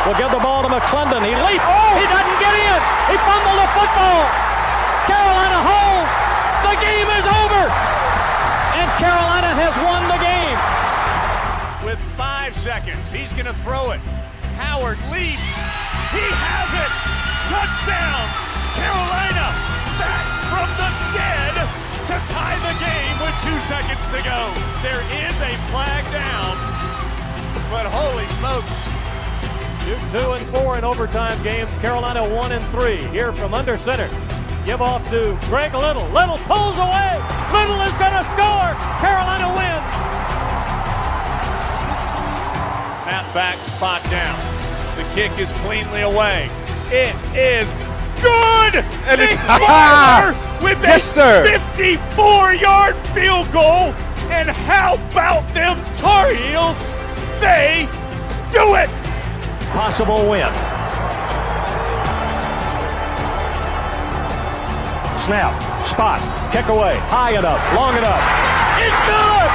will give the ball to McClendon. He leaps. Oh! He doesn't get in. He fumbled the football. Carolina holds. The game is over. And Carolina has won the game. With 5 seconds, he's going to throw it. Howard leaps. He has it. Touchdown. Carolina back from the dead to tie the game with 2 seconds to go. There is a flag down, but holy smokes. 2 and 4 in overtime games. Carolina 1 and 3. Here from under center. Give off to Greg Little. Little pulls away. Little is going to score. Carolina wins. Snap back, spot down. The kick is cleanly away. It is good! And it's with yes, a 54-yard field goal. And how about them Tar Heels? They do it! Possible win. Snap, spot, kick away, high enough, long enough. It's good!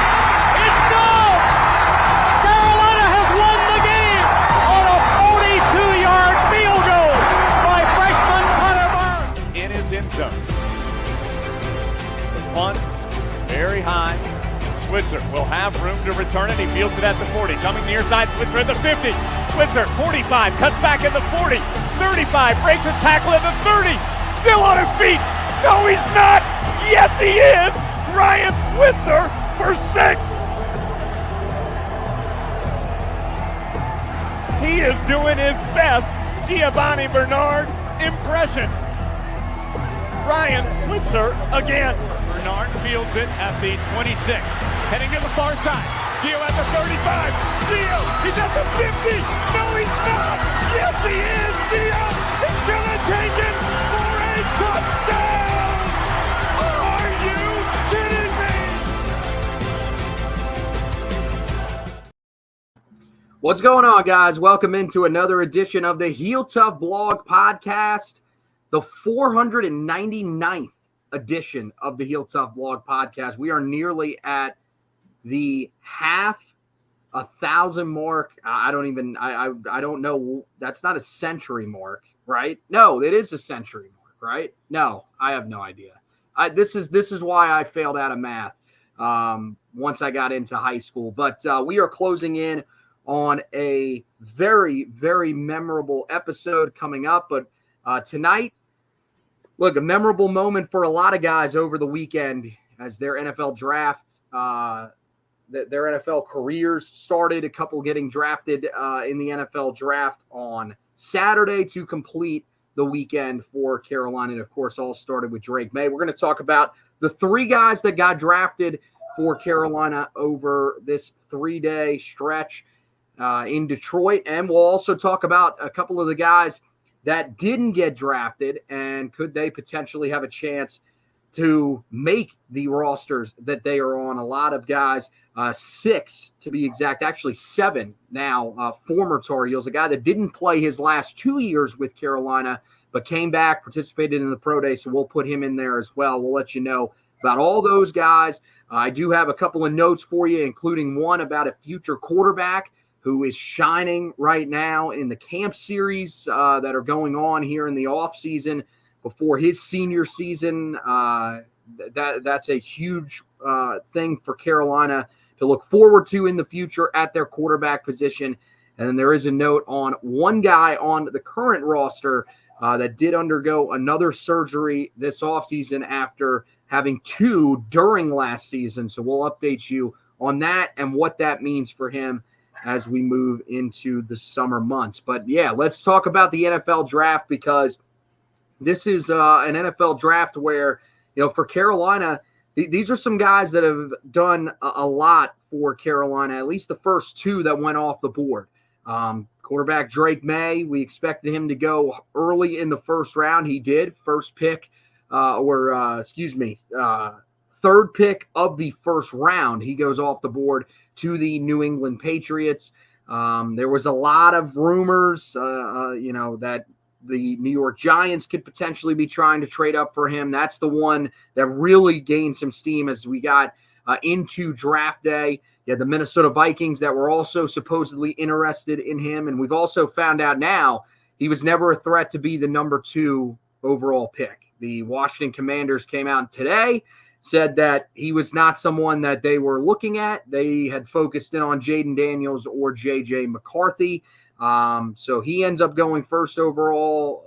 It's good! Carolina has won the game on a 42-yard field goal by freshman Hunter Burns. In his end zone. The punt, very high. Switzer will have room to return it. He fields it at the 40. Coming near side, Switzer at the 50. Switzer, 45, cuts back at the 40. 35, breaks a tackle at the 30. Still on his feet. No, he's not. Yes, he is. Ryan Switzer for 6. He is doing his best Giovanni Bernard impression. Ryan Switzer again. Bernard fields it at the 26. Heading to the far side. Gio at the 35. Gio, he's at the 50. No, he's not. Yes, he is. Gio is going to take it for a touchdown. Are you kidding me? What's going on, guys? Welcome into another edition of the Heel Tough Blog Podcast, the 499th edition of the Heel Tough Blog Podcast. We are nearly at the 1,000 mark. I don't know. That's not a century mark, right? No, it is a century mark, right? No, I have no idea. This is why I failed out of math once I got into high school. But we are closing in on a very, very memorable episode coming up. But tonight, look, a memorable moment for a lot of guys over the weekend as their NFL draft, their NFL careers started. A couple getting drafted in the NFL draft on Saturday to complete the weekend for Carolina. And, of course, all started with Drake Maye. We're going to talk about the 3 guys that got drafted for Carolina over this 3-day stretch in Detroit. And we'll also talk about a couple of the guys that didn't get drafted, and could they potentially have a chance to make the rosters that they are on. A lot of guys, 6 to be exact, actually 7 now, former Tar Heels, a guy that didn't play his last 2 years with Carolina, but came back, participated in the Pro Day, so we'll put him in there as well. We'll let you know about all those guys. I do have a couple of notes for you, including one about a future quarterback who is shining right now in the camp series that are going on here in the offseason before his senior season. That's a huge thing for Carolina to look forward to in the future at their quarterback position. And then there is a note on one guy on the current roster that did undergo another surgery this offseason after having 2 during last season. So we'll update you on that and what that means for him as we move into the summer months. But yeah, let's talk about the NFL draft, because this is an NFL draft where, for Carolina, these are some guys that have done a lot for Carolina, at least the first 2 that went off the board. Quarterback Drake Maye, we expected him to go early in the first round. He did. First pick, third pick of the first round. He goes off the board to the New England Patriots. There was a lot of rumors, that the New York Giants could potentially be trying to trade up for him. That's the one that really gained some steam as we got into draft day. You had the Minnesota Vikings that were also supposedly interested in him. And we've also found out now he was never a threat to be the number 2 overall pick. The Washington Commanders came out today, said that he was not someone that they were looking at. They had focused in on Jaden Daniels or J.J. McCarthy. So he ends up going first overall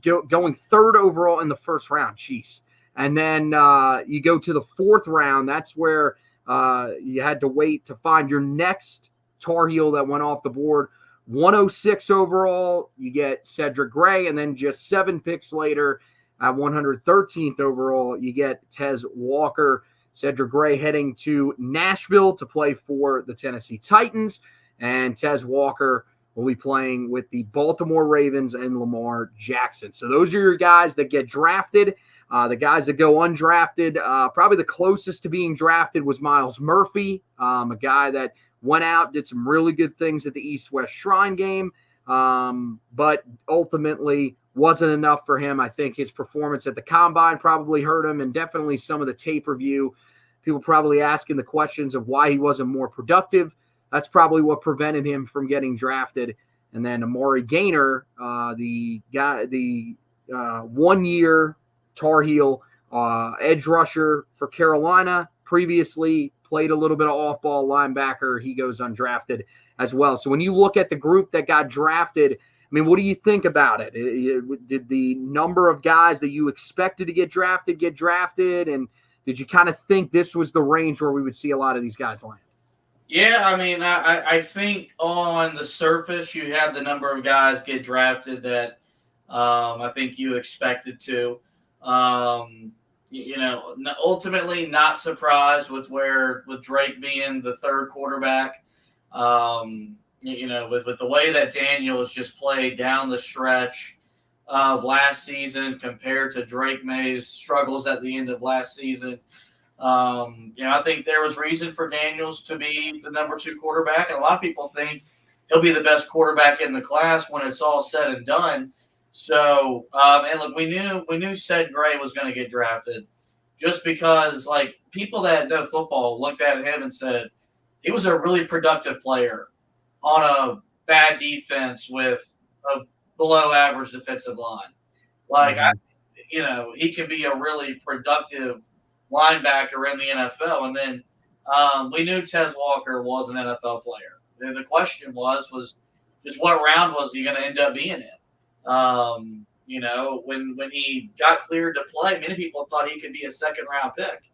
going third overall in the first round. Jeez. And then you go to the 4th round. That's where you had to wait to find your next Tar Heel that went off the board. 106 overall, you get Cedric Gray. And then just 7 picks later, at 113th overall, you get Tez Walker. Cedric Gray heading to Nashville to play for the Tennessee Titans. And Tez Walker will be playing with the Baltimore Ravens and Lamar Jackson. So those are your guys that get drafted. The guys that go undrafted, probably the closest to being drafted was Myles Murphy, a guy that went out, did some really good things at the East-West Shrine game, but ultimately wasn't enough for him. I think his performance at the Combine probably hurt him, and definitely some of the tape review. People probably asking the questions of why he wasn't more productive. That's probably what prevented him from getting drafted. And then Amari Gaynor, the 1-year Tar Heel edge rusher for Carolina, previously played a little bit of off-ball linebacker. He goes undrafted as well. So when you look at the group that got drafted, I mean, what do you think about it? Did the number of guys that you expected to get drafted? And did you kind of think this was the range where we would see a lot of these guys land? Yeah, I mean, I think on the surface you had the number of guys get drafted that I think you expected to. Ultimately not surprised with Drake being the 3rd quarterback. With the way that Daniels just played down the stretch of last season compared to Drake May's struggles at the end of last season. I think there was reason for Daniels to be the number 2 quarterback, and a lot of people think he'll be the best quarterback in the class when it's all said and done. So, and look, we knew Ced Gray was going to get drafted just because, like, people that know football looked at him and said he was a really productive player on a bad defense with a below-average defensive line. Like, he can be a really productive linebacker in the NFL. And then we knew Tez Walker was an NFL player. And the question was just what round was he going to end up being in? When he got cleared to play, many people thought he could be a 2nd-round pick.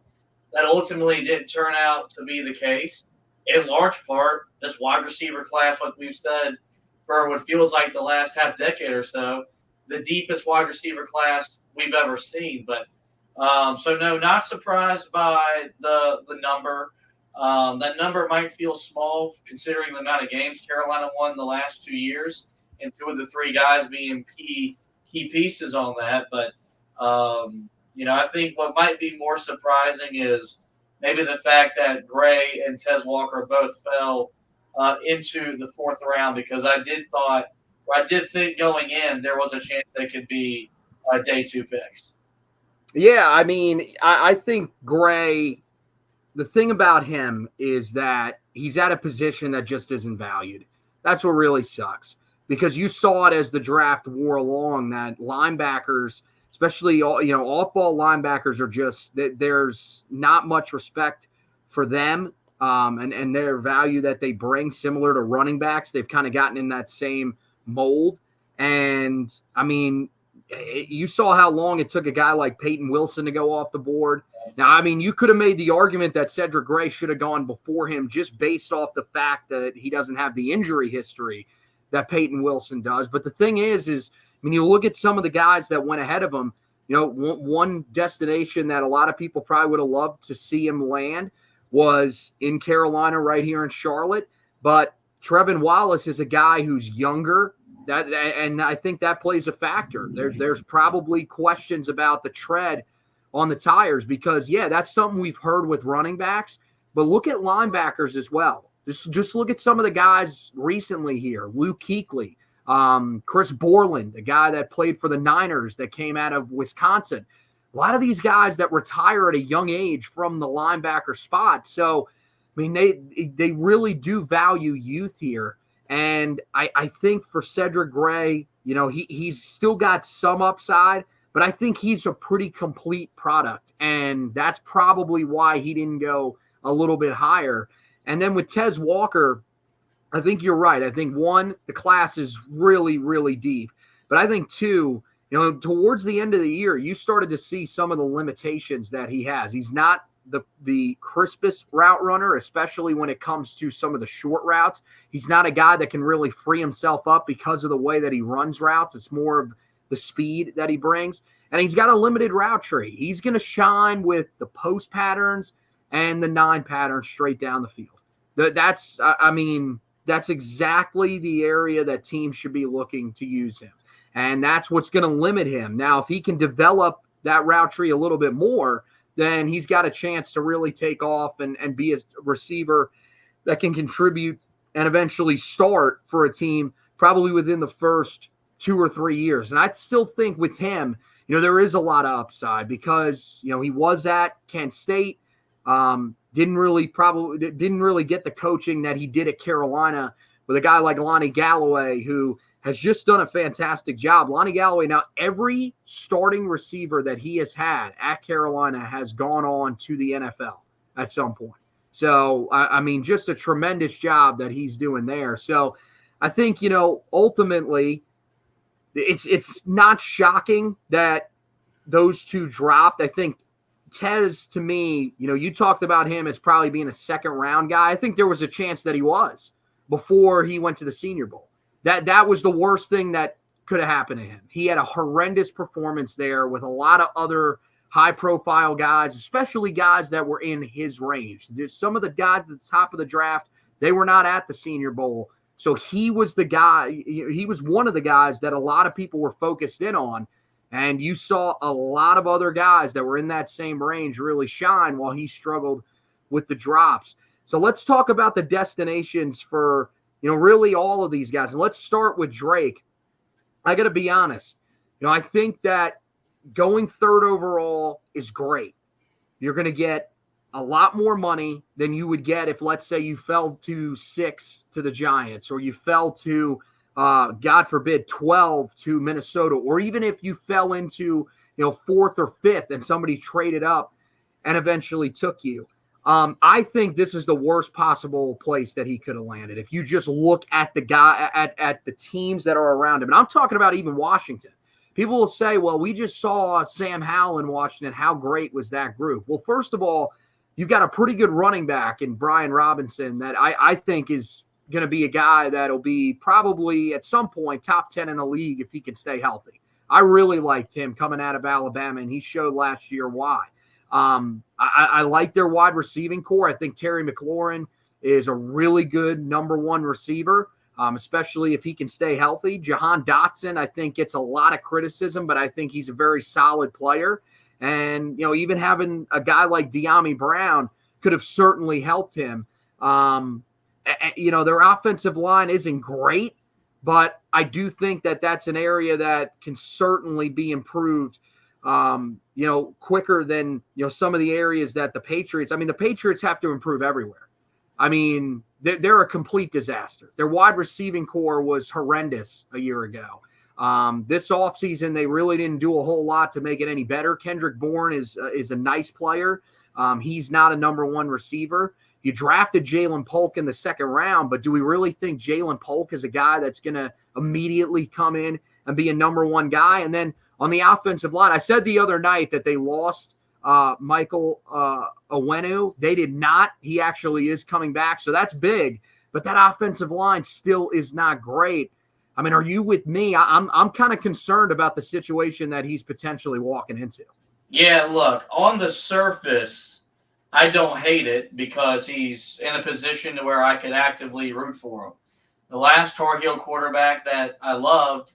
That ultimately didn't turn out to be the case. In large part, this wide receiver class, like we've said, for what feels like the last half decade or so, the deepest wide receiver class we've ever seen. But so no, not surprised by the number. That number might feel small considering the amount of games Carolina won the last 2 years, and 2 of the 3 guys being key pieces on that. But I think what might be more surprising is maybe the fact that Gray and Tez Walker both fell into the 4th round, because I did think going in there was a chance they could be day 2 picks. Yeah, I mean, I think Gray, the thing about him is that he's at a position that just isn't valued. That's what really sucks, because you saw it as the draft wore along that linebackers, especially off-ball linebackers, are just there's not much respect for them and their value that they bring, similar to running backs. They've kind of gotten in that same mold. And I mean, you saw how long it took a guy like Peyton Wilson to go off the board. Now, I mean, you could have made the argument that Cedric Gray should have gone before him just based off the fact that he doesn't have the injury history that Peyton Wilson does. But the thing is when you look at some of the guys that went ahead of him, one destination that a lot of people probably would have loved to see him land was in Carolina, right here in Charlotte. But Trevin Wallace is a guy who's younger, and I think that plays a factor. There's probably questions about the tread on the tires, because, yeah, that's something we've heard with running backs. But look at linebackers as well. Just look at some of the guys recently here. Luke Kuechly, Chris Borland, a guy that played for the Niners that came out of Wisconsin. A lot of these guys that retire at a young age from the linebacker spot. So mean, they really do value youth here. And I think for Cedric Gray, he's still got some upside, but I think he's a pretty complete product. And that's probably why he didn't go a little bit higher. And then with Tez Walker, I think you're right. I think, one, the class is really, really deep. But I think, two, towards the end of the year, you started to see some of the limitations that he has. He's not the crispest route runner, especially when it comes to some of the short routes. He's not a guy that can really free himself up because of the way that he runs routes. It's more of the speed that he brings. And he's got a limited route tree. He's going to shine with the post patterns and the 9 patterns straight down the field. That's exactly the area that teams should be looking to use him. And that's what's going to limit him. Now, if he can develop that route tree a little bit more, then he's got a chance to really take off and be a receiver that can contribute and eventually start for a team probably within the first 2 or 3 years. And I still think with him, there is a lot of upside because, he was at Kent State, didn't really get the coaching that he did at Carolina with a guy like Lonnie Galloway, who has just done a fantastic job. Lonnie Galloway, now every starting receiver that he has had at Carolina has gone on to the NFL at some point. So, just a tremendous job that he's doing there. So I think, ultimately it's not shocking that those two dropped. I think Tez, to me, you talked about him as probably being a second round guy. I think there was a chance that he was before he went to the Senior Bowl. That was the worst thing that could have happened to him. He had a horrendous performance there with a lot of other high-profile guys, especially guys that were in his range. There's some of the guys at the top of the draft, they were not at the Senior Bowl. So he was the guy. He was one of the guys that a lot of people were focused in on. And you saw a lot of other guys that were in that same range really shine while he struggled with the drops. So let's talk about the destinations for really all of these guys. And let's start with Drake. I got to be honest. I think that going 3rd overall is great. You're going to get a lot more money than you would get if, let's say, you fell to 6 to the Giants, or you fell to, God forbid, 12 to Minnesota, or even if you fell into, 4th or 5th and somebody traded up and eventually took you. I think this is the worst possible place that he could have landed. If you just look at the guy, at the teams that are around him, and I'm talking about even Washington. People will say, well, we just saw Sam Howell in Washington. How great was that group? Well, first of all, you've got a pretty good running back in Brian Robinson that I think is going to be a guy that'll be probably at some point top 10 in the league if he can stay healthy. I really liked him coming out of Alabama, and he showed last year why. I like their wide receiving core. I think Terry McLaurin is a really good number 1 receiver, especially if he can stay healthy. Jahan Dotson, I think, gets a lot of criticism, but I think he's a very solid player. And, even having a guy like De'Ami Brown could have certainly helped him. Their offensive line isn't great, but I do think that that's an area that can certainly be improved quicker than, some of the areas that the Patriots have to improve everywhere. They're a complete disaster. Their wide receiving core was horrendous a year ago. This offseason, they really didn't do a whole lot to make it any better. Kendrick Bourne is a nice player. He's not a number 1 receiver. You drafted Jalen Polk in the 2nd round, but do we really think Jalen Polk is a guy that's going to immediately come in and be a number 1 guy? And then on the offensive line, I said the other night that they lost Michael Onwenu. They did not. He actually is coming back, so that's big. But that offensive line still is not great. Are you with me? I'm kind of concerned about the situation that he's potentially walking into. Yeah, look, on the surface, I don't hate it because he's in a position to where I could actively root for him. The last Tar Heel quarterback that I loved,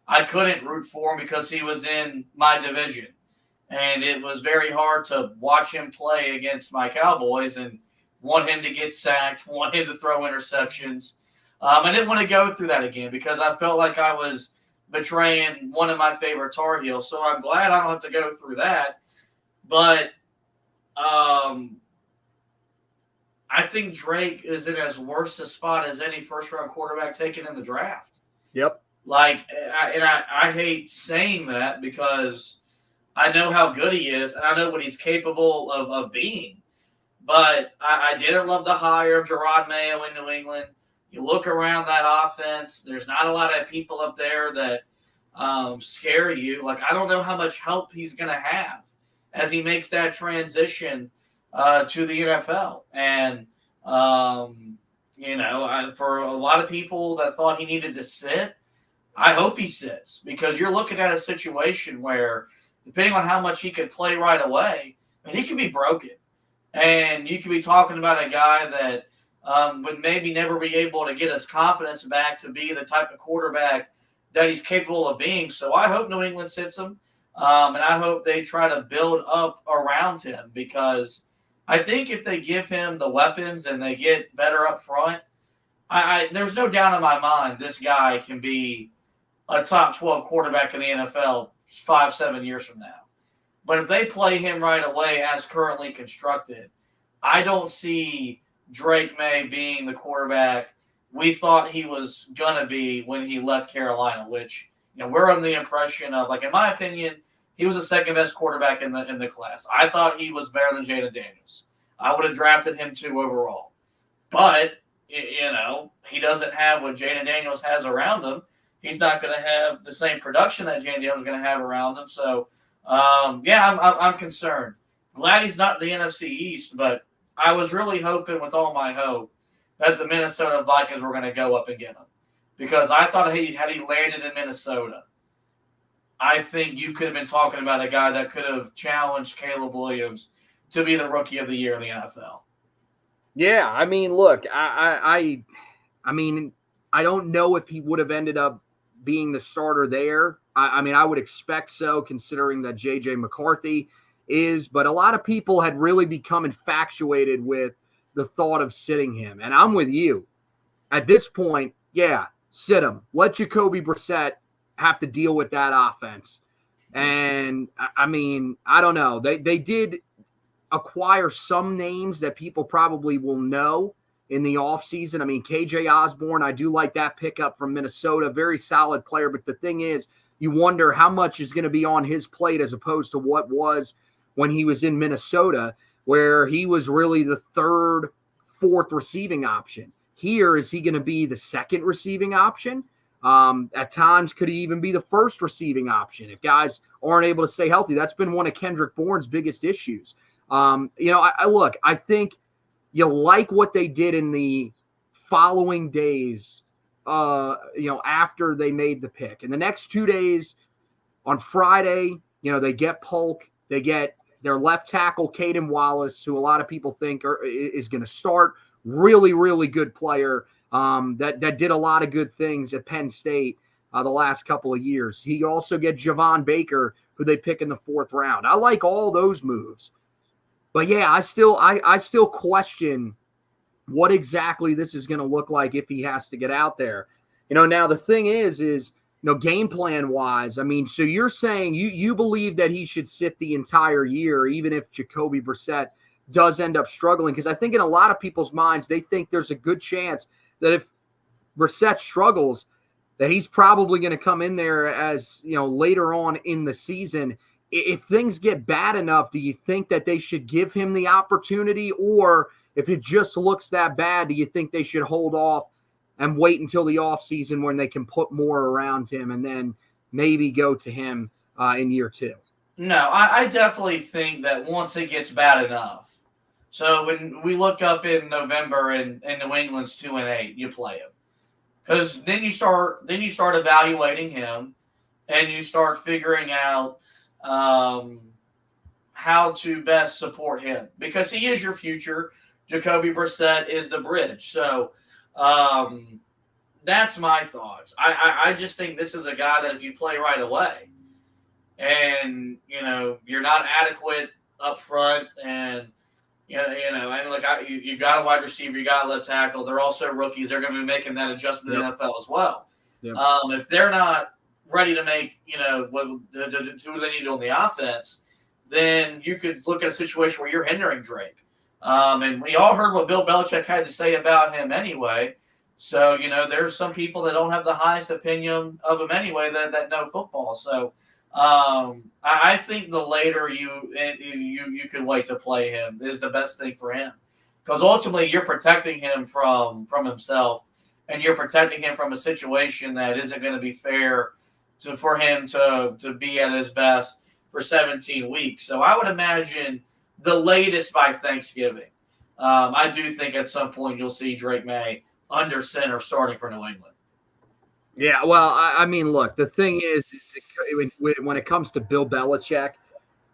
I couldn't root for him because he was in my division. And it was very hard to watch him play against my Cowboys and want him to get sacked, want him to throw interceptions. I didn't want to go through that again because I felt like I was betraying one of my favorite Tar Heels. So I'm glad I don't have to go through that. But I think Drake is in as worse a spot as any first-round quarterback taken in the draft. Yep. Like, I hate saying that because I know how good he is and I know what he's capable of being. But I didn't love the hire of Gerard Mayo in New England. You look around that offense, there's not a lot of people up there that scare you. Like, I don't know how much help he's going to have as he makes that transition to the NFL. And, for a lot of people that thought he needed to sit, I hope he sits, because you're looking at a situation where, depending on how much he could play right away, he could be broken. And you could be talking about a guy that would maybe never be able to get his confidence back to be the type of quarterback that he's capable of being. So I hope New England sits him, and I hope they try to build up around him, because I think if they give him the weapons and they get better up front, there's no doubt in my mind this guy can be a top 12 quarterback in the NFL 5-7 years from now. But if they play him right away as currently constructed, I don't see Drake May being the quarterback we thought he was going to be when he left Carolina, which, we're under the impression of, like, in my opinion, he was the second best quarterback in the class. I thought he was better than Jayden Daniels. I would have drafted him 2 overall. But, he doesn't have what Jayden Daniels has around him. He's not going to have the same production that Jayden Daniels is going to have around him. So, I'm concerned. Glad he's not in the NFC East, but I was really hoping with all my hope that the Minnesota Vikings were going to go up and get him, because I thought had he landed in Minnesota, I think you could have been talking about a guy that could have challenged Caleb Williams to be the Rookie of the Year in the NFL. Yeah, I mean, look, I don't know if he would have ended up being the starter there. I would expect so, considering that J.J. McCarthy is, but a lot of people had really become infatuated with the thought of sitting him. And I'm with you. At this point, yeah, sit him. Let Jacoby Brissett have to deal with that offense. And, I don't know. They did acquire some names that people probably will know in the offseason. KJ Osborne, I do like that pickup from Minnesota. Very solid player. But the thing is, you wonder how much is going to be on his plate as opposed to what was when he was in Minnesota, where he was really the third, fourth receiving option. Here, is he going to be the second receiving option? At times, could he even be the first receiving option if guys aren't able to stay healthy? That's been one of Kendrick Bourne's biggest issues. I think you like what they did in the following days, after they made the pick. In the next 2 days, on Friday, they get Polk, they get their left tackle, Caden Wallace, who a lot of people think is going to start. Really, really good player that did a lot of good things at Penn State the last couple of years. He also gets Javon Baker, who they pick in the 4th round. I like all those moves. But, yeah, I still question what exactly this is going to look like if he has to get out there. Now the thing is game plan wise, so you're saying you believe that he should sit the entire year, even if Jacoby Brissett does end up struggling? Because I think in a lot of people's minds, they think there's a good chance that if Brissett struggles, that he's probably going to come in there as, later on in the season. If things get bad enough, do you think that they should give him the opportunity? Or if it just looks that bad, do you think they should hold off and wait until the offseason when they can put more around him and then maybe go to him in year 2? No, I definitely think that once it gets bad enough. So when we look up in November and New England's 2-8, you play him. Because then you start evaluating him and you start figuring out how to best support him. Because he is your future. Jacoby Brissett is the bridge. So that's my thoughts. I just think this is a guy that if you play right away and, you're not adequate up front and, and look, you got a wide receiver, you got a left tackle. They're also rookies. They're going to be making that adjustment in the NFL as well. Yep. If they're not ready to make, what they need to do on the offense, then you could look at a situation where you're hindering Drake. And we all heard what Bill Belichick had to say about him anyway. So, there's some people that don't have the highest opinion of him anyway that know football. So I think the later you can wait to play him is the best thing for him. Because ultimately you're protecting him from himself, and you're protecting him from a situation that isn't going to be fair for him to be at his best for 17 weeks. So I would imagine the latest by Thanksgiving. I do think at some point you'll see Drake May under center starting for New England. Yeah, well, I mean, look, the thing is when it comes to Bill Belichick,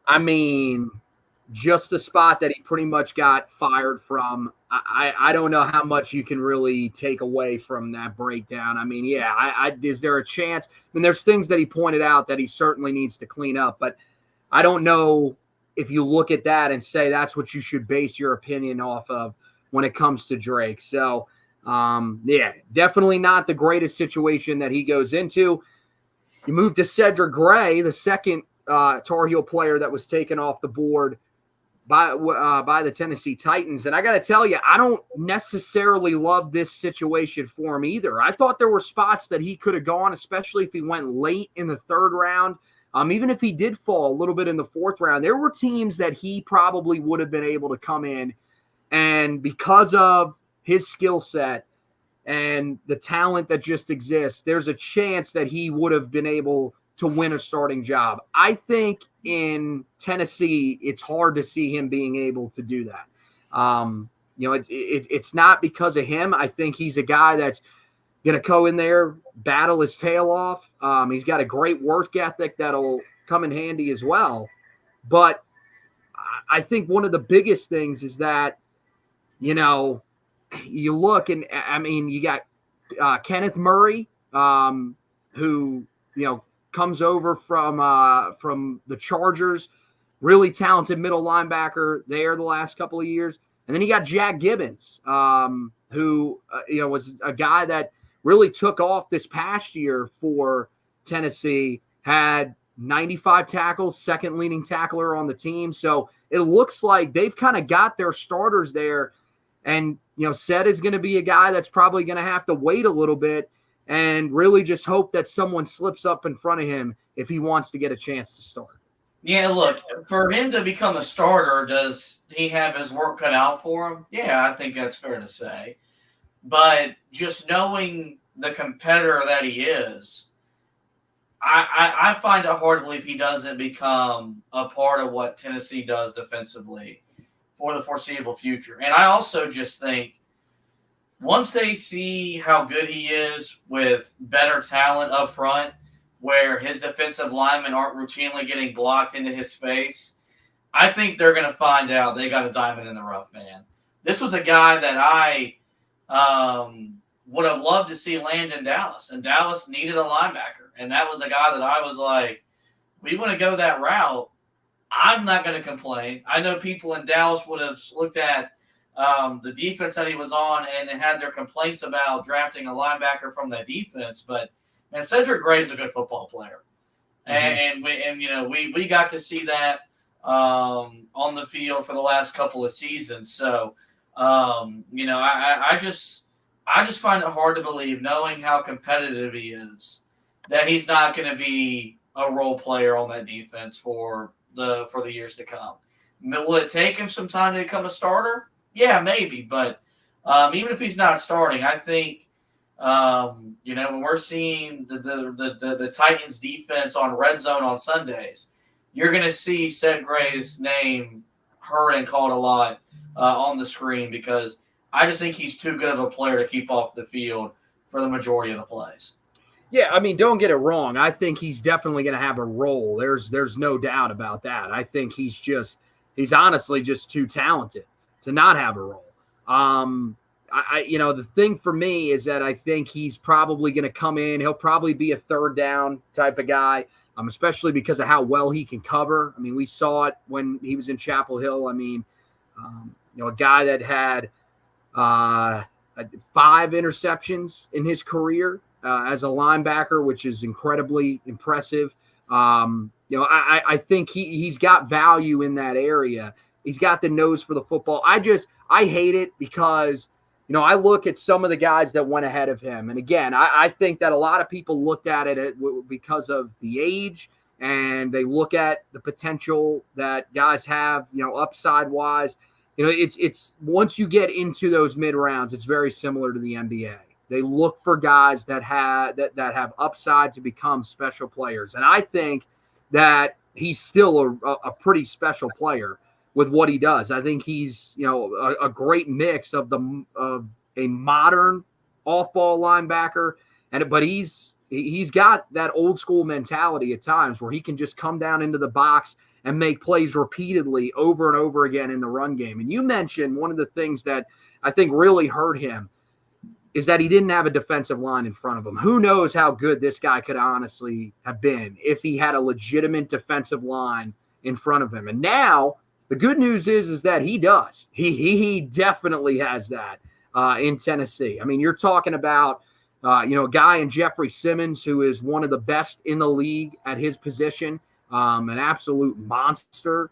I mean, just the spot that he pretty much got fired from, I don't know how much you can really take away from that breakdown. I mean, yeah, is there a chance? I mean, there's things that he pointed out that he certainly needs to clean up, but I don't know if you look at that and say that's what you should base your opinion off of when it comes to Drake. So, yeah, definitely not the greatest situation that he goes into. You move to Cedric Gray, the second Tar Heel player that was taken off the board by the Tennessee Titans. And I got to tell you, I don't necessarily love this situation for him either. I thought there were spots that he could have gone, especially if he went late in the third round. Even if he did fall a little bit in the fourth round, there were teams that he probably would have been able to come in, and because of his skill set and the talent that just exists, there's a chance that he would have been able to win a starting job. I think in Tennessee, it's hard to see him being able to do that. It's not because of him. I think he's a guy that's going to go in there, battle his tail off. He's got a great work ethic that'll come in handy as well. But I think one of the biggest things is that, you look and, I mean, you got Kenneth Murray, who, comes over from the Chargers, really talented middle linebacker there the last couple of years. And then you got Jack Gibbons, who, was a guy that really took off this past year for Tennessee, had 95 tackles, second leading tackler on the team. So it looks like they've kind of got their starters there. And, Sed is going to be a guy that's probably going to have to wait a little bit and really just hope that someone slips up in front of him if he wants to get a chance to start. Yeah, look, for him to become a starter, does he have his work cut out for him? Yeah, I think that's fair to say. But just knowing the competitor that he is, I find it hard to believe he doesn't become a part of what Tennessee does defensively for the foreseeable future. And I also just think once they see how good he is with better talent up front, where his defensive linemen aren't routinely getting blocked into his face, I think they're going to find out they got a diamond in the rough, man. This was a guy that I would have loved to see land in Dallas, and Dallas needed a linebacker. And that was a guy that I was like, we want to go that route. I'm not going to complain. I know people in Dallas would have looked at the defense that he was on and had their complaints about drafting a linebacker from that defense. But, man, Cedric Gray is a good football player. Mm-hmm. And we got to see that on the field for the last couple of seasons. So, I just find it hard to believe, knowing how competitive he is, that he's not going to be a role player on that defense for the years to come. Will it take him some time to become a starter? Yeah, maybe. But even if he's not starting, I think when we're seeing the Titans defense on red zone on Sundays, you're going to see Ced Gray's name heard and called a lot on the screen, because I just think he's too good of a player to keep off the field for the majority of the plays. Yeah, I mean, don't get it wrong. I think he's definitely going to have a role. There's no doubt about that. I think he's honestly just too talented to not have a role. The thing for me is that I think he's probably going to come in. He'll probably be a third down type of guy, especially because of how well he can cover. I mean, we saw it when he was in Chapel Hill. I mean, a guy that had 5 interceptions in his career as a linebacker, which is incredibly impressive. I think he's got value in that area. He's got the nose for the football. I hate it because, I look at some of the guys that went ahead of him. And again, I think that a lot of people looked at it because of the age, and they look at the potential that guys have, upside wise. It's once you get into those mid rounds, it's very similar to the NBA. They look for guys that have upside to become special players. And I think that he's still a pretty special player with what he does. I think he's, a great mix of a modern off-ball linebacker, but he's got that old school mentality at times where he can just come down into the box and make plays repeatedly over and over again in the run game. And you mentioned one of the things that I think really hurt him is that he didn't have a defensive line in front of him. Who knows how good this guy could honestly have been if he had a legitimate defensive line in front of him. And now the good news is that he does. He definitely has that in Tennessee. I mean, you're talking about, a guy in Jeffrey Simmons, who is one of the best in the league at his position, an absolute monster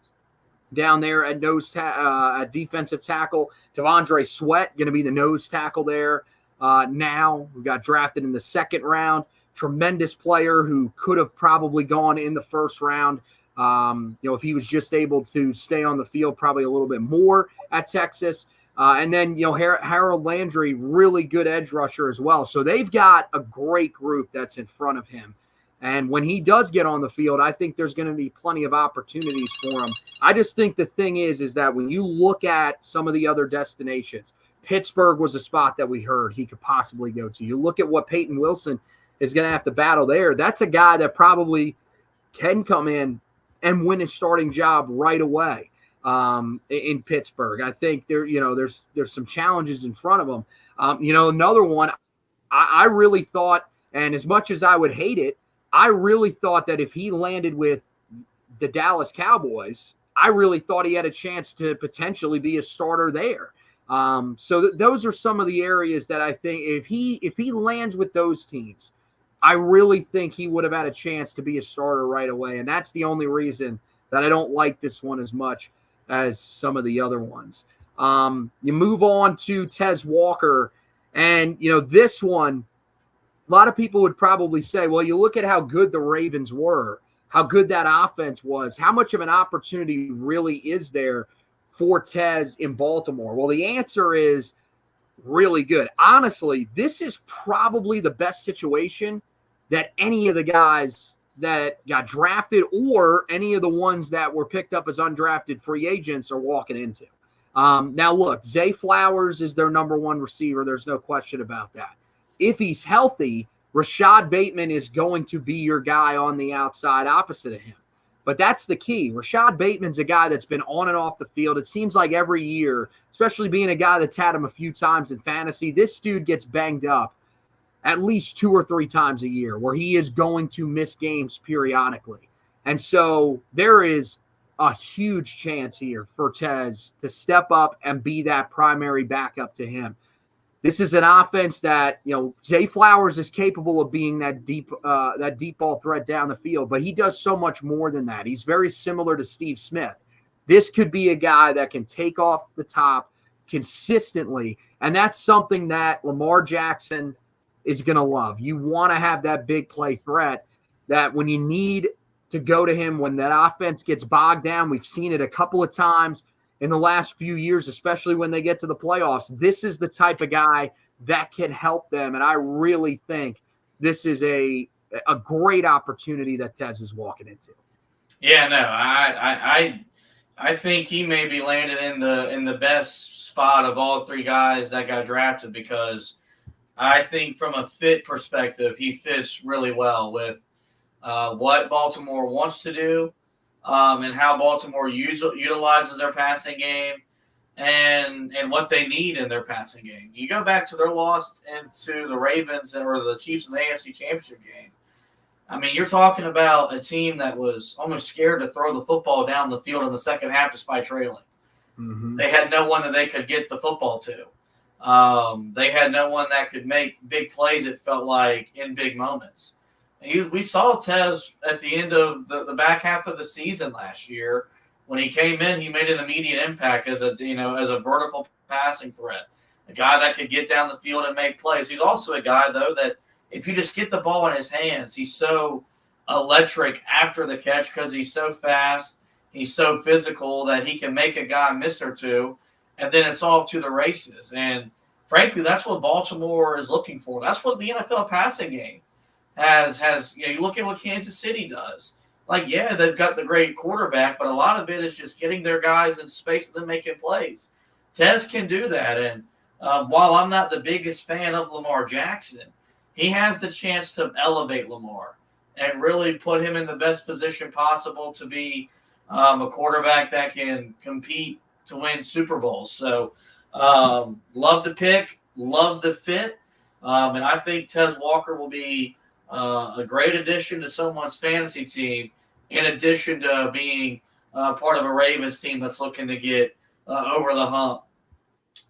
down there at at defensive tackle. T'Vondre Sweat going to be the nose tackle there. Now we got drafted in the second round. Tremendous player who could have probably gone in the first round. If he was just able to stay on the field probably a little bit more at Texas. And then, Harold Landry, really good edge rusher as well. So they've got a great group that's in front of him. And when he does get on the field, I think there's going to be plenty of opportunities for him. I just think the thing is that when you look at some of the other destinations, Pittsburgh was a spot that we heard he could possibly go to. You look at what Peyton Wilson is going to have to battle there. That's a guy that probably can come in and win his starting job right away in Pittsburgh. I think there's some challenges in front of him. Another one, I really thought, and as much as I would hate it, I really thought that if he landed with the Dallas Cowboys, I really thought he had a chance to potentially be a starter there. So those are some of the areas that I think if he lands with those teams, I really think he would have had a chance to be a starter right away. And that's the only reason that I don't like this one as much as some of the other ones. You move on to Tez Walker, and this one, a lot of people would probably say, well, you look at how good the Ravens were, how good that offense was, how much of an opportunity really is there for Tez in Baltimore? Well, the answer is really good. Honestly, this is probably the best situation that any of the guys that got drafted or any of the ones that were picked up as undrafted free agents are walking into. Now, look, Zay Flowers is their number one receiver. There's no question about that. If he's healthy, Rashad Bateman is going to be your guy on the outside opposite of him. But that's the key. Rashad Bateman's a guy that's been on and off the field. It seems like every year, especially being a guy that's had him a few times in fantasy, this dude gets banged up at least 2 or 3 times a year where he is going to miss games periodically. And so there is a huge chance here for Tez to step up and be that primary backup to him. This is an offense that, Zay Flowers is capable of being that deep ball threat down the field, but he does so much more than that. He's very similar to Steve Smith. This could be a guy that can take off the top consistently, and that's something that Lamar Jackson is going to love. You want to have that big play threat that when you need to go to him, when that offense gets bogged down, we've seen it a couple of times in the last few years, especially when they get to the playoffs. This is the type of guy that can help them, and I really think this is a great opportunity that Tez is walking into. Yeah, no, I think he may be landed in the best spot of all 3 guys that got drafted, because I think from a fit perspective, he fits really well with what Baltimore wants to do. And how Baltimore utilizes their passing game and what they need in their passing game. You go back to their loss into the Ravens or the Chiefs in the AFC Championship game. I mean, you're talking about a team that was almost scared to throw the football down the field in the second half despite trailing. Mm-hmm. They had no one that they could get the football to. They had no one that could make big plays, it felt like, in big moments. We saw Tez at the end of the back half of the season last year When he came in, he made an immediate impact as a vertical passing threat, a guy that could get down the field and make plays. He's also a guy, though, that if you just get the ball in his hands, he's so electric after the catch because he's so fast, he's so physical that he can make a guy miss or two, and then it's off to the races. And frankly, that's what Baltimore is looking for. That's what the NFL passing game has. You look at what Kansas City does. Like, yeah, they've got the great quarterback, but a lot of it is just getting their guys in space and then making plays. Tez can do that. And while I'm not the biggest fan of Lamar Jackson, he has the chance to elevate Lamar and really put him in the best position possible to be a quarterback that can compete to win Super Bowls. So love the pick, love the fit, and I think Tez Walker will be a great addition to someone's fantasy team, in addition to being part of a Ravens team that's looking to get over the hump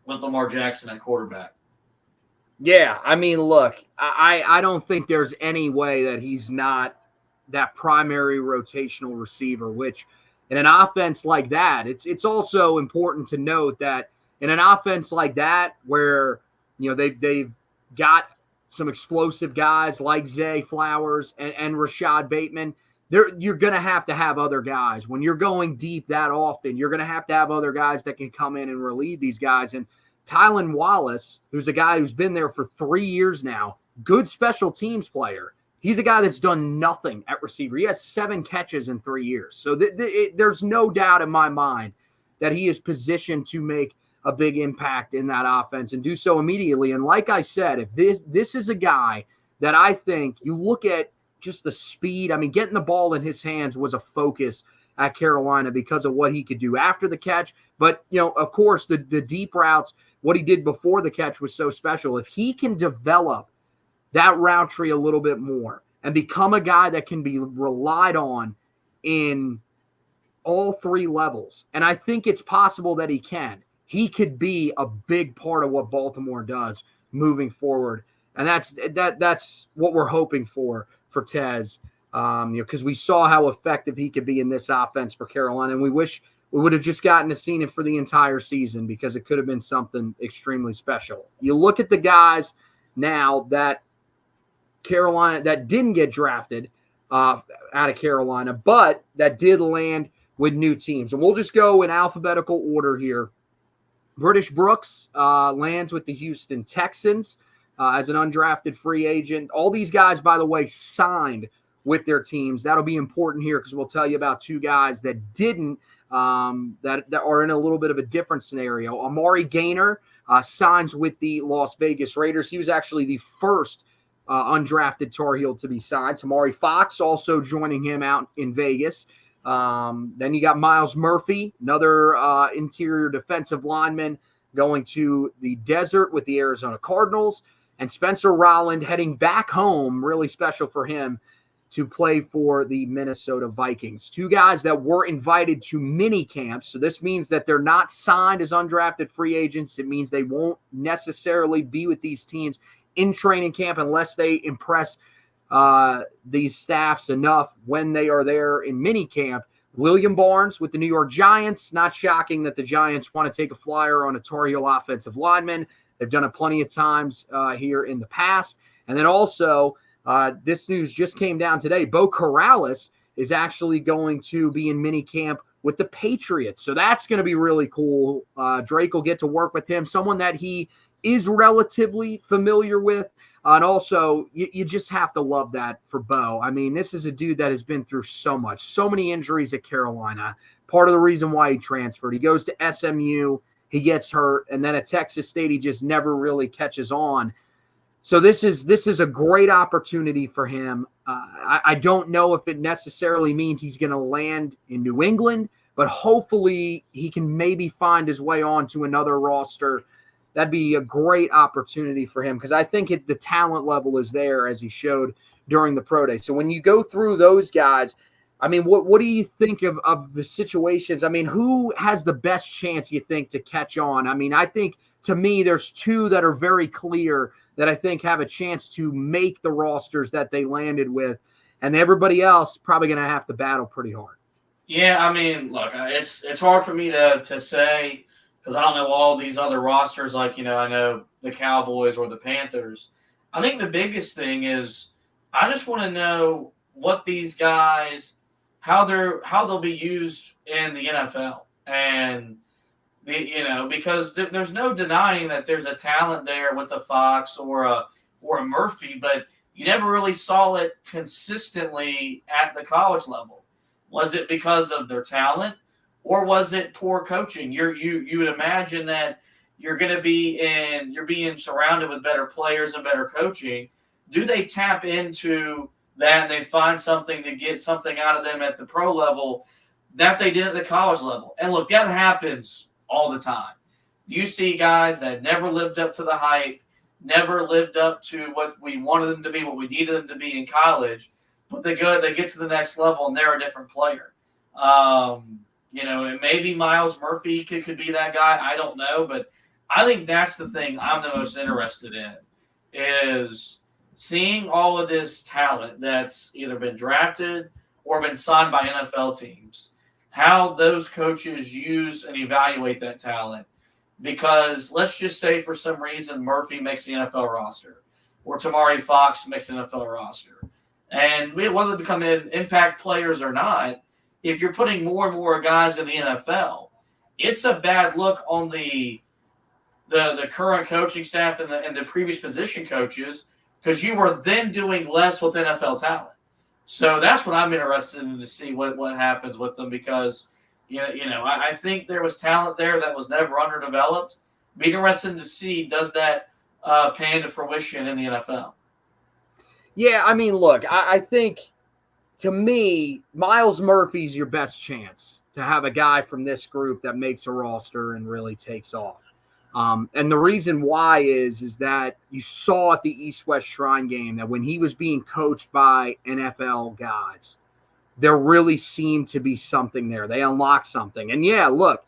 with Lamar Jackson at quarterback. Yeah, I mean, look, I don't think there's any way that he's not that primary rotational receiver, which in an offense like that, it's also important to note that in an offense like that where, they've got some explosive guys like Zay Flowers and Rashad Bateman, you're going to have other guys. When you're going deep that often, you're going to have other guys that can come in and relieve these guys. And Tylan Wallace, who's a guy who's been there for 3 years now, good special teams player. He's a guy that's done nothing at receiver. He has 7 catches in 3 years. So there's no doubt in my mind that he is positioned to make a big impact in that offense and do so immediately. And like I said, if this is a guy that I think you look at just the speed, I mean, getting the ball in his hands was a focus at Carolina because of what he could do after the catch. But, of course, the deep routes, what he did before the catch was so special. If he can develop that route tree a little bit more and become a guy that can be relied on in all 3 levels, and I think it's possible that he could be a big part of what Baltimore does moving forward. And that's what we're hoping for Tez, because we saw how effective he could be in this offense for Carolina, and we wish we would have just gotten to see it for the entire season because it could have been something extremely special. You look at the guys now that Carolina that didn't get drafted out of Carolina, but that did land with new teams, and we'll just go in alphabetical order here. British Brooks lands with the Houston Texans as an undrafted free agent. All these guys, by the way, signed with their teams. That'll be important here because we'll tell you about 2 guys that didn't, that are in a little bit of a different scenario. Amari Gaynor signs with the Las Vegas Raiders. He was actually the first undrafted Tar Heel to be signed. Tamari Fox also joining him out in Vegas. Then you got Miles Murphy, another interior defensive lineman, going to the desert with the Arizona Cardinals, and Spencer Rolland heading back home, really special for him, to play for the Minnesota Vikings. 2 guys that were invited to mini camps. So this means that they're not signed as undrafted free agents. It means they won't necessarily be with these teams in training camp unless they impress these staffs enough when they are there in mini camp. William Barnes with the New York Giants. Not shocking that the Giants want to take a flyer on a Tar Heel offensive lineman. They've done it plenty of times here in the past. And then also, this news just came down today. Beau Corrales is actually going to be in mini camp with the Patriots. So that's going to be really cool. Drake will get to work with him, someone that he is relatively familiar with. And also, you just have to love that for Beau. I mean, this is a dude that has been through so much, so many injuries at Carolina. Part of the reason why he transferred. He goes to SMU, he gets hurt, and then at Texas State, he just never really catches on. So this is a great opportunity for him. I don't know if it necessarily means he's going to land in New England, but hopefully he can maybe find his way on to another roster. That'd be a great opportunity for him because I think the talent level is there as he showed during the pro day. So when you go through those guys, I mean, what do you think of the situations? I mean, who has the best chance, you think, to catch on? I mean, I think, to me, there's 2 that are very clear that I think have a chance to make the rosters that they landed with, and everybody else probably going to have to battle pretty hard. Yeah, I mean, look, it's hard for me to say because I don't know all these other rosters. Like, I know the Cowboys or the Panthers. I think the biggest thing is I just want to know what these guys, how they'll be used in the NFL, and because there's no denying that there's a talent there with the Fox or a Murphy, but you never really saw it consistently at the college level. Was it because of their talent, or was it poor coaching? You would imagine that you're being surrounded with better players and better coaching. Do they tap into that and they find something to get something out of them at the pro level that they did at the college level? And look, that happens all the time. You see guys that never lived up to the hype, never lived up to what we wanted them to be, what we needed them to be in college, but they get to the next level and they're a different player. And maybe Miles Murphy could be that guy. I don't know, but I think that's the thing I'm the most interested in is seeing all of this talent that's either been drafted or been signed by NFL teams, how those coaches use and evaluate that talent. Because let's just say for some reason Murphy makes the NFL roster or Tamari Fox makes the NFL roster. And whether they become impact players or not, if you're putting more and more guys in the NFL, it's a bad look on the current coaching staff and the previous position coaches because you were then doing less with NFL talent. So that's what I'm interested in to see what happens with them because I think there was talent there that was never underdeveloped. Be interested to see does that pan to fruition in the NFL. Yeah, I mean, look, I think to me, Miles Murphy's your best chance to have a guy from this group that makes a roster and really takes off. And the reason why is that you saw at the East-West Shrine game that when he was being coached by NFL guys, there really seemed to be something there. They unlocked something. And yeah, look,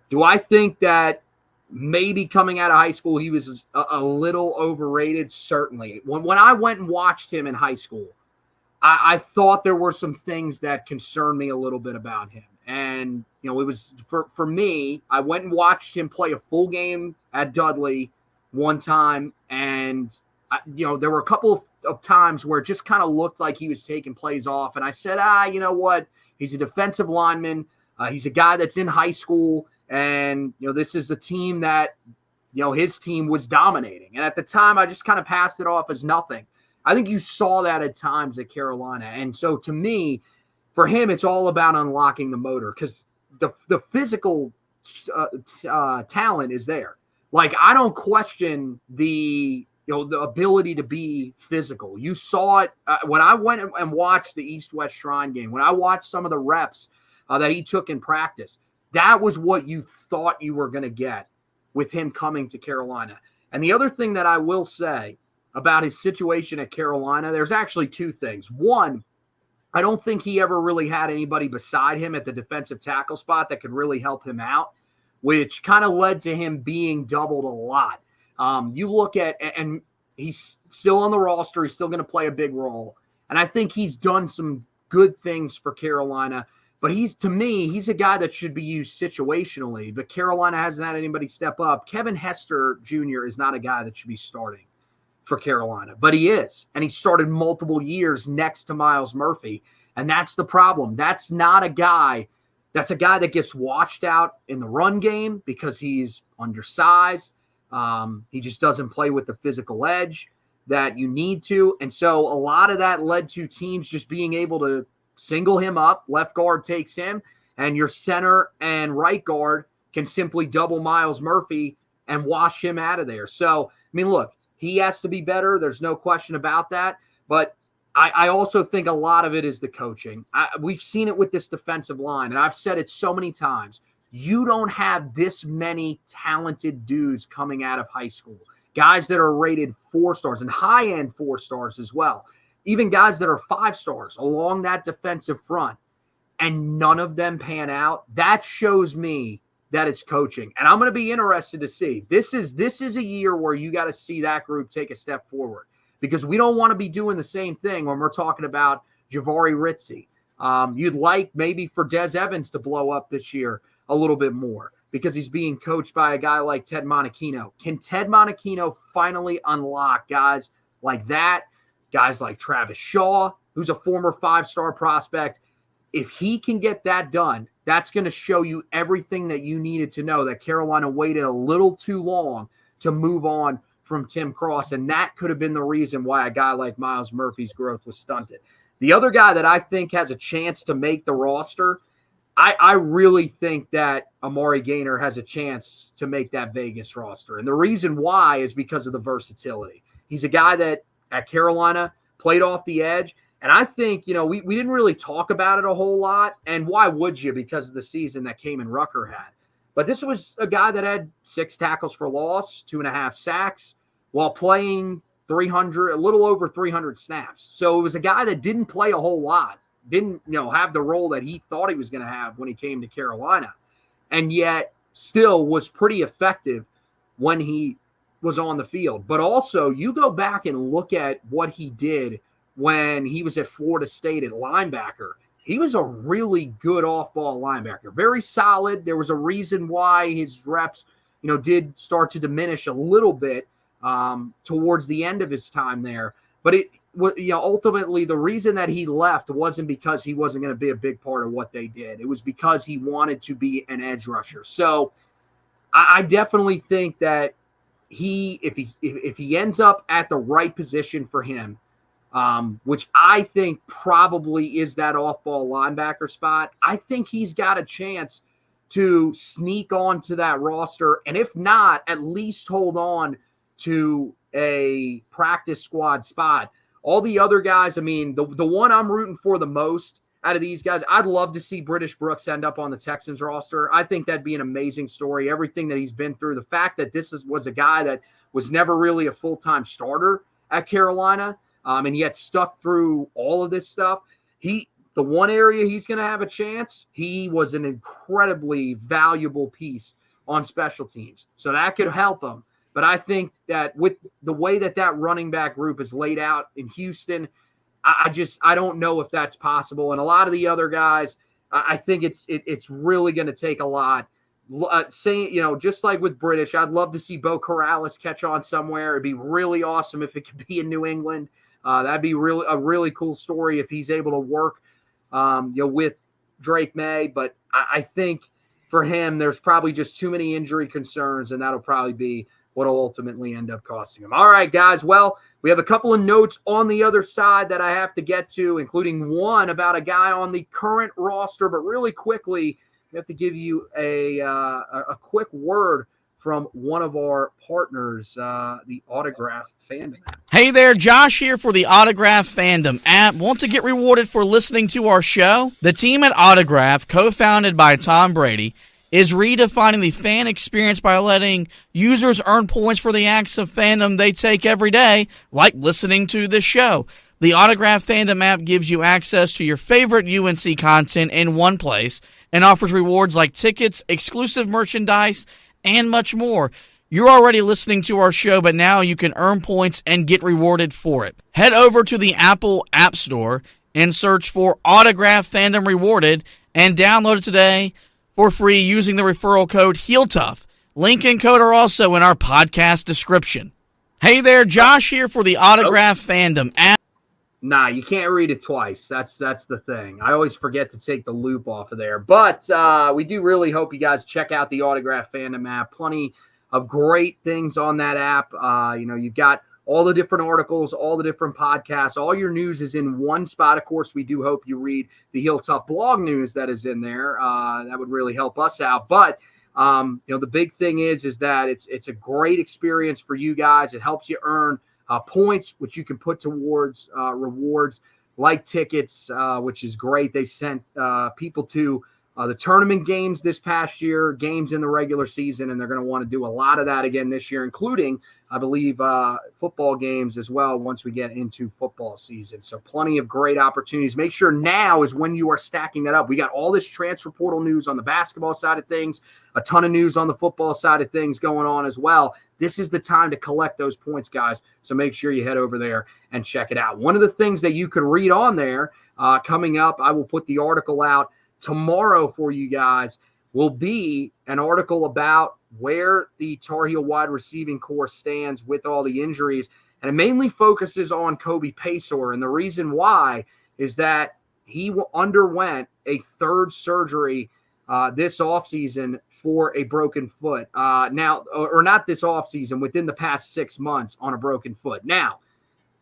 do I think that maybe coming out of high school he was a little overrated? Certainly. When I went and watched him in high school, I thought there were some things that concerned me a little bit about him. And, it was for me, I went and watched him play a full game at Dudley one time. And, there were a couple of times where it just kind of looked like he was taking plays off. And I said, you know what? He's a defensive lineman. He's a guy that's in high school. And, this is a team that, his team was dominating. And at the time, I just kind of passed it off as nothing. I think you saw that at times at Carolina. And so to me, for him, it's all about unlocking the motor because the physical talent is there. Like, I don't question the ability to be physical. You saw it when I went and watched the East-West Shrine game, when I watched some of the reps that he took in practice. That was what you thought you were going to get with him coming to Carolina. And the other thing that I will say about his situation at Carolina, there's actually two things. One, I don't think he ever really had anybody beside him at the defensive tackle spot that could really help him out, which kind of led to him being doubled a lot. You look at, and he's still on the roster. He's still going to play a big role. And I think he's done some good things for Carolina. But to me, he's a guy that should be used situationally. But Carolina hasn't had anybody step up. Kevin Hester Jr. is not a guy that should be starting for Carolina, but he is. And he started multiple years next to Miles Murphy. And that's the problem. That's not a guy. That's a guy that gets watched out in the run game because he's undersized. He just doesn't play with the physical edge that you need to. And so a lot of that led to teams just being able to single him up. Left guard takes him, and your center and right guard can simply double Miles Murphy and wash him out of there. So, I mean, look, he has to be better. There's no question about that. But I also think a lot of it is the coaching. We've seen it with this defensive line, and I've said it so many times. You don't have this many talented dudes coming out of high school, guys that are rated 4 stars and high-end 4 stars as well, even guys that are 5 stars along that defensive front, and none of them pan out. That shows me that it's coaching. And I'm going to be interested to see. This is a year where you got to see that group take a step forward because we don't want to be doing the same thing when we're talking about Jahvaree Ritzie. You'd like maybe for Des Evans to blow up this year a little bit more because he's being coached by a guy like Ted Monachino. Can Ted Monachino finally unlock guys like that, guys like Travis Shaw, who's a former 5-star prospect? If he can get that done, that's going to show you everything that you needed to know, that Carolina waited a little too long to move on from Tim Cross, and that could have been the reason why a guy like Miles Murphy's growth was stunted. The other guy that I think has a chance to make the roster, I really think that Amari Gaynor has a chance to make that Vegas roster. And the reason why is because of the versatility. He's a guy that at Carolina played off the edge. And I think, we didn't really talk about it a whole lot. And why would you? Because of the season that Kamen Rucker had. But this was a guy that had 6 tackles for loss, 2.5 sacks, while playing a little over 300 snaps. So it was a guy that didn't play a whole lot, didn't, have the role that he thought he was going to have when he came to Carolina, and yet still was pretty effective when he was on the field. But also, you go back and look at what he did when he was at Florida State at linebacker. He was a really good off-ball linebacker, very solid. There was a reason why his reps, did start to diminish a little bit towards the end of his time there. But ultimately the reason that he left wasn't because he wasn't going to be a big part of what they did. It was because he wanted to be an edge rusher. So I definitely think that if he ends up at the right position for him, which I think probably is that off-ball linebacker spot, I think he's got a chance to sneak onto that roster. And if not, at least hold on to a practice squad spot. All the other guys, the one I'm rooting for the most out of these guys, I'd love to see British Brooks end up on the Texans roster. I think that'd be an amazing story. Everything that he's been through, the fact that was a guy that was never really a full-time starter at Carolina, and yet stuck through all of this stuff. The one area he's going to have a chance, he was an incredibly valuable piece on special teams. So that could help him. But I think that with the way that running back group is laid out in Houston, I don't know if that's possible. And a lot of the other guys, I think it's really going to take a lot. Just like with British, I'd love to see Bo Corrales catch on somewhere. It'd be really awesome if it could be in New England. That'd be a really cool story if he's able to work, with Drake May. But I think for him, there's probably just too many injury concerns, and that'll probably be what will ultimately end up costing him. All right, guys. Well, we have a couple of notes on the other side that I have to get to, including one about a guy on the current roster. But really quickly, we have to give you a quick word from one of our partners, the Autograph Fandom app. Hey there, Josh here for the Autograph Fandom app. Want to get rewarded for listening to our show? The team at Autograph, co-founded by Tom Brady, is redefining the fan experience by letting users earn points for the acts of fandom they take every day, like listening to this show. The Autograph Fandom app gives you access to your favorite UNC content in one place and offers rewards like tickets, exclusive merchandise, and much more. You're already listening to our show, but now you can earn points and get rewarded for it. Head over to the Apple App Store and search for Autograph Fandom Rewarded and download it today for free using the referral code HEELTOUGH. Link and code are also in our podcast description. Hey there, Josh here for the Autograph Fandom app. Nah, you can't read it twice. That's the thing. I always forget to take the loop off of there. But we do really hope you guys check out the Autograph Fandom app. Plenty of great things on that app. You've got all the different articles, all the different podcasts, all your news is in one spot. Of course, we do hope you read the Heel Tough blog news that is in there. That would really help us out. But the big thing is that it's a great experience for you guys. It helps you earn points, which you can put towards rewards like tickets, which is great. They sent people to the tournament games this past year, games in the regular season, and they're going to want to do a lot of that again this year, including, I believe, football games as well once we get into football season. So plenty of great opportunities. Make sure now is when you are stacking that up. We got all this transfer portal news on the basketball side of things, a ton of news on the football side of things going on as well. This is the time to collect those points, guys. So make sure you head over there and check it out. One of the things that you could read on there coming up. I will put the article out tomorrow for you guys. Will be an article about where the Tar Heel wide receiving core stands with all the injuries. And it mainly focuses on Kobe Paysour. And the reason why is that he underwent a third surgery this offseason for a broken foot. Or not this offseason, within the past 6 months on a broken foot. Now,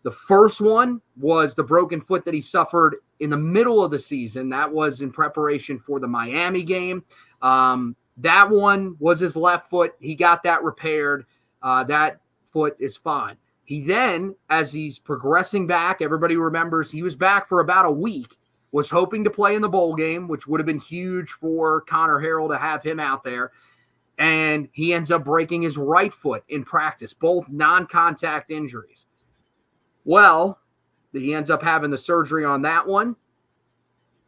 the first one was the broken foot that he suffered in the middle of the season. That was in preparation for the Miami game. That one was his left foot. He got that repaired. That foot is fine. He then, as he's progressing back, everybody remembers he was back for about a week, was hoping to play in the bowl game, which would have been huge for Connor Harrell to have him out there. And he ends up breaking his right foot in practice, both non-contact injuries. Well, he ends up having the surgery on that one.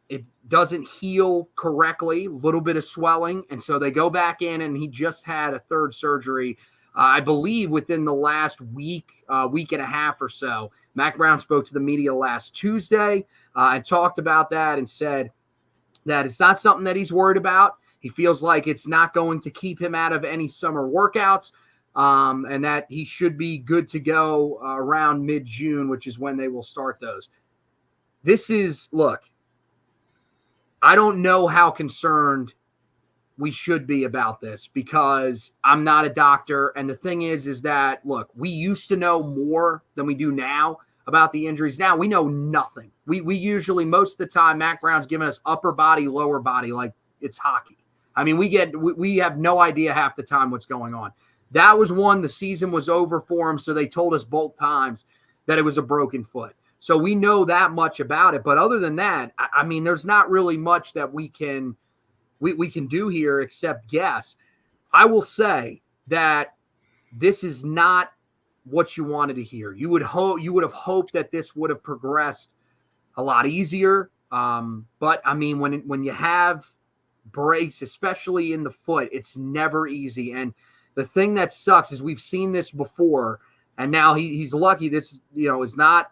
It doesn't heal correctly, a little bit of swelling. And so they go back in, and he just had a third surgery, I believe, within the last week and a half or so. Mack Brown spoke to the media last Tuesday and talked about that and said that it's not something that he's worried about. He feels like it's not going to keep him out of any summer workouts, and that he should be good to go around mid-June, which is when they will start those. Look, I don't know how concerned we should be about this because I'm not a doctor. And the thing is that, look, we used to know more than we do now about the injuries. Now we know nothing. We usually, most of the time, Mack Brown's giving us upper body, lower body, like it's hockey. I mean, we have no idea half the time what's going on. That was one, the season was over for him. So they told us both times that it was a broken foot. So we know that much about it. But other than that, I mean, there's not really much that we can do here except guess. I will say that this is not what you wanted to hear. You would have hoped that this would have progressed a lot easier. But I mean, when you have breaks, especially in the foot, it's never easy. And the thing that sucks is we've seen this before, and now he's lucky. This, is not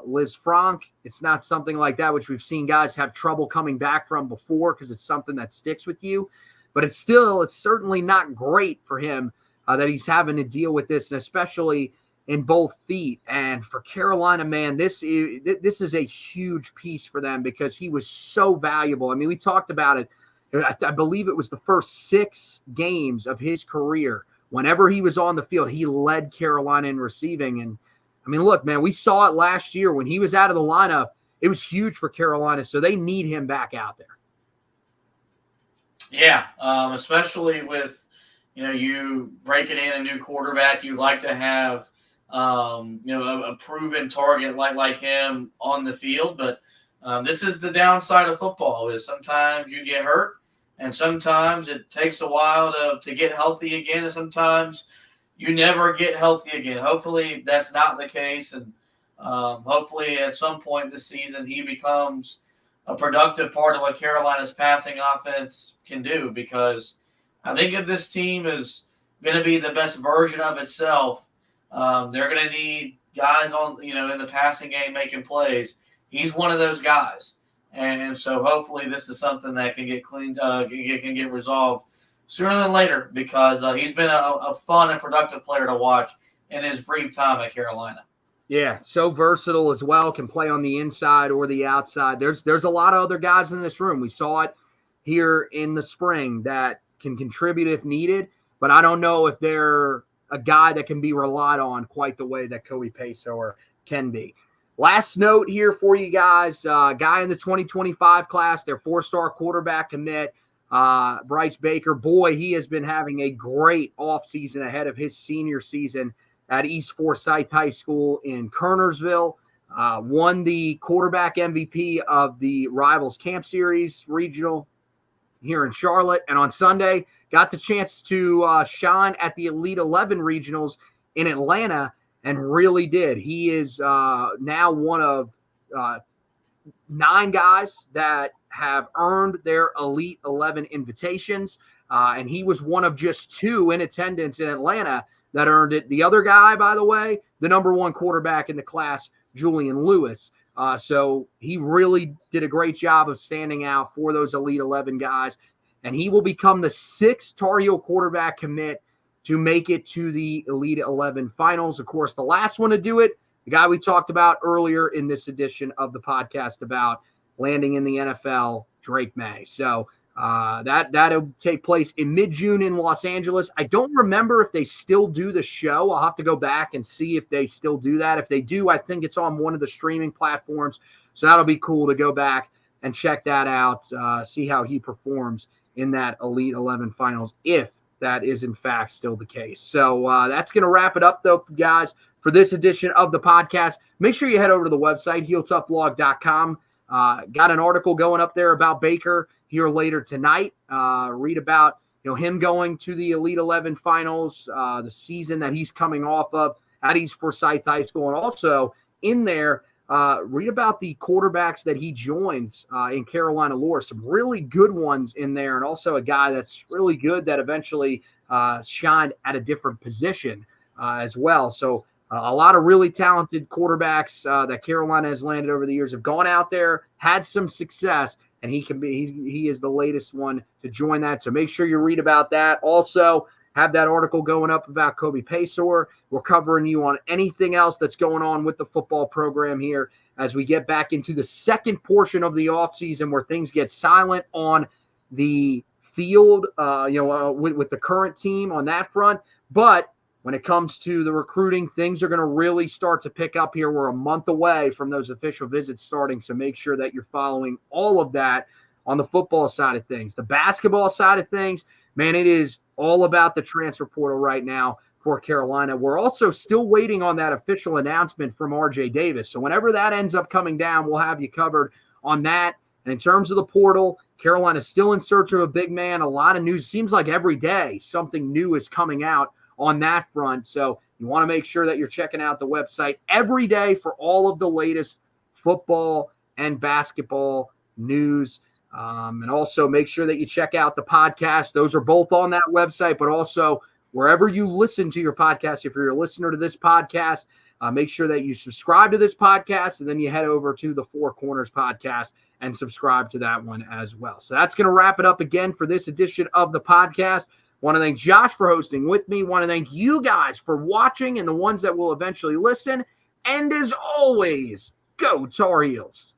Liz Frank. It's not something like that, which we've seen guys have trouble coming back from before because it's something that sticks with you. But it's certainly not great for him that he's having to deal with this, and especially in both feet. And for Carolina, man, this is a huge piece for them because he was so valuable. I mean, we talked about it. I believe it was the first 6 games of his career. Whenever he was on the field, he led Carolina in receiving. And I mean, look, man, we saw it last year when he was out of the lineup. It was huge for Carolina, so they need him back out there. Yeah, especially with, you breaking in a new quarterback, you like to have, a proven target like him on the field. But this is the downside of football is sometimes you get hurt, and sometimes it takes a while to get healthy again, and sometimes you never get healthy again. Hopefully that's not the case, and hopefully at some point this season he becomes a productive part of what Carolina's passing offense can do, because I think if this team is going to be the best version of itself, they're going to need guys in the passing game making plays. He's one of those guys. And so hopefully this is something that can get cleaned, can get resolved sooner than later, because he's been a fun and productive player to watch in his brief time at Carolina. Yeah, so versatile as well, can play on the inside or the outside. There's a lot of other guys in this room. We saw it here in the spring that can contribute if needed, but I don't know if they're a guy that can be relied on quite the way that Kobe Paysour can be. Last note here for you guys, guy in the 2025 class, their 4-star quarterback commit, Bryce Baker. Boy, he has been having a great offseason ahead of his senior season at East Forsyth High School in Kernersville. Won the quarterback MVP of the Rivals Camp Series regional here in Charlotte. And on Sunday, got the chance to shine at the Elite 11 regionals in Atlanta, and really did. He is now one of 9 guys that have earned their Elite 11 invitations, and he was one of just 2 in attendance in Atlanta that earned it. The other guy, by the way, the number 1 quarterback in the class, Julian Lewis, So he really did a great job of standing out for those Elite 11 guys. And he will become the 6th Tar Heel quarterback commit to make it to the Elite 11 finals. Of course, the last one to do it, the guy we talked about earlier in this edition of the podcast about landing in the NFL, Drake May. So that'll take place in mid-June in Los Angeles. I don't remember if they still do the show. I'll have to go back and see if they still do that. If they do, I think it's on one of the streaming platforms. So that'll be cool to go back and check that out, see how he performs in that Elite 11 finals, if that is in fact still the case. So that's going to wrap it up, though, guys, for this edition of the podcast. Make sure you head over to the website, HeelToughBlog.com. Got an article going up there about Baker here later tonight. Read about him going to the Elite 11 finals, the season that he's coming off of at East Forsyth High School, and also in there, read about the quarterbacks that he joins in Carolina lore. Some really good ones in there, and also a guy that's really good that eventually shined at a different position as well. So a lot of really talented quarterbacks that Carolina has landed over the years have gone out there, had some success, and he is the latest one to join that. So make sure you read about that. Also, have that article going up about Kobe Paysour. We're covering you on anything else that's going on with the football program here as we get back into the second portion of the offseason where things get silent on the field, with the current team on that front. But when it comes to the recruiting, things are going to really start to pick up here. We're a month away from those official visits starting, so make sure that you're following all of that on the football side of things. The basketball side of things, man, it is all about the transfer portal right now for Carolina. We're also still waiting on that official announcement from RJ Davis. So whenever that ends up coming down, we'll have you covered on that. And in terms of the portal, Carolina's still in search of a big man. A lot of news. Seems like every day something new is coming out on that front. So you want to make sure that you're checking out the website every day for all of the latest football and basketball news. And also make sure that you check out the podcast. Those are both on that website, but also wherever you listen to your podcast. If you're a listener to this podcast, make sure that you subscribe to this podcast, and then you head over to the Four Corners podcast and subscribe to that one as well. So that's going to wrap it up again for this edition of the podcast. Want to thank Josh for hosting with me. Want to thank you guys for watching and the ones that will eventually listen. And as always, go Tar Heels.